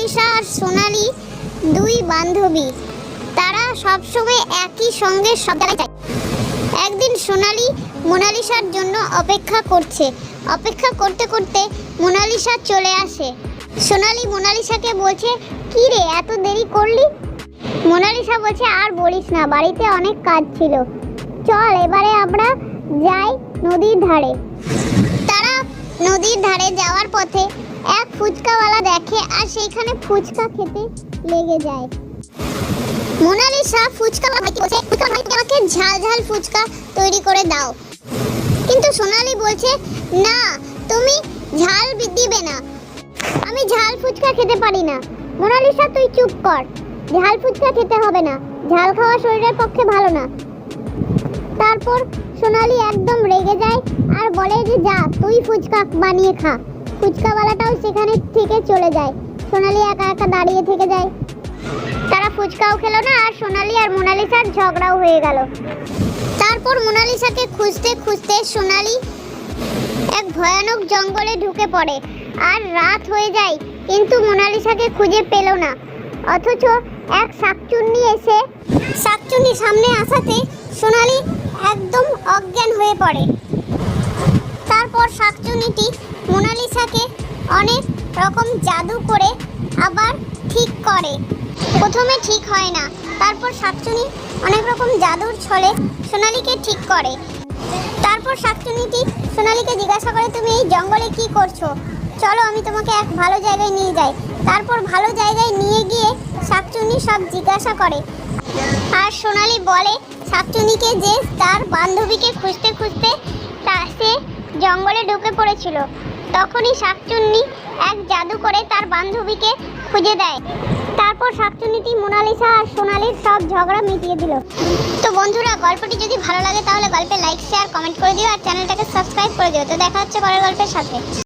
Mona Lisa আর সোনালি দুই বান্ধবী। তারা সবসময় একই সঙ্গে সব জায়গায় যায়। একদিন সোনালি মোনালিসার জন্য অপেক্ষা করতে করতে মোনালিসা চলে আসে। সোনালি মোনালিসাকে বলছে, কি রে এত দেরি করলি? মোনালিসা বলছে, আর বলিস না, বাড়িতে অনেক কাজ ছিল, চল এবারে আমরা যাই নদীর ধারে। তারা নদীর ধারে যাওয়ার পথে এক ফুচকাওয়ালা দেখে আর সেইখানে ফুচকা খেতে লেগে যায়। মোনালিসা ফুচকাওয়ালাকে বলছে, আমাকে ঝাল ঝাল ফুচকা তৈরি করে দাও। কিন্তু সোনালি বলছে, না তুমি ঝাল দিবে না, আমি ঝাল ফুচকা খেতে পারি না। মোনালিসা তুই চুপ কর, ঝাল ফুচকা খেতে হবে না, ঝাল খাওয়া শরীরের পক্ষে ভালো না। তারপর সোনালি একদম রেগে যায় আর বলে যে যা তুই ফুচকা বানিয়ে খা। ফুচকাওয়ালাটাও সেখানে থেকে চলে যায়। সোনালি একা একা দাঁড়িয়ে থেকে যায়। তারা ফুচকাও খেলো না আর সোনালি আর মোনালিসার ঝগড়াও হয়ে গেল। তারপর মোনালিসাকে খুঁজতে খুঁজতে সোনালি এক ভয়ানক জঙ্গলে ঢুকে পড়ে আর রাত হয়ে যায়, কিন্তু মোনালিসাকে খুঁজে পেল না। অথচ এক শাকচুন্নি এসে শাকচুন্নির সামনে আসাতে সোনালি একদম অজ্ঞান হয়ে পড়ে। তারপর শাকচুন্নিটি মোনালিসাকে অনেক রকম জাদু করে আবার ঠিক করে। প্রথমে ঠিক হয় না, তারপর শাকচুন্নি অনেক রকম জাদুর ছলে সোনালিকে ঠিক করে। তারপর শাকচুন্নিটি সোনালিকে জিজ্ঞাসা করে, তুমি এই জঙ্গলে কি করছো? চলো আমি তোমাকে এক ভালো জায়গায় নিয়ে যাই। তারপর ভালো জায়গায় নিয়ে গিয়ে শাকচুন্নি সব জিজ্ঞাসা করে আর সোনালি বলে শাকচুন্নিকে যে তার বান্ধবীকে খুঁজতে খুঁজতে সে জঙ্গলে ঢুকে পড়েছিল। তখনই শাকচুন্নি এক জাদু করে তার বান্ধবীকে খুঁজে দেয়। তারপর শাকচুন্নিটি মোনালিসা আর সোনালির সব ঝগড়া মিটিয়ে দিল। তো বন্ধুরা, গল্পটি যদি ভালো লাগে তাহলে গল্পে লাইক শেয়ার কমেন্ট করে দিও আর চ্যানেলটাকে সাবস্ক্রাইব করে দিও। তো দেখা হচ্ছে পরের গল্পের সাথে।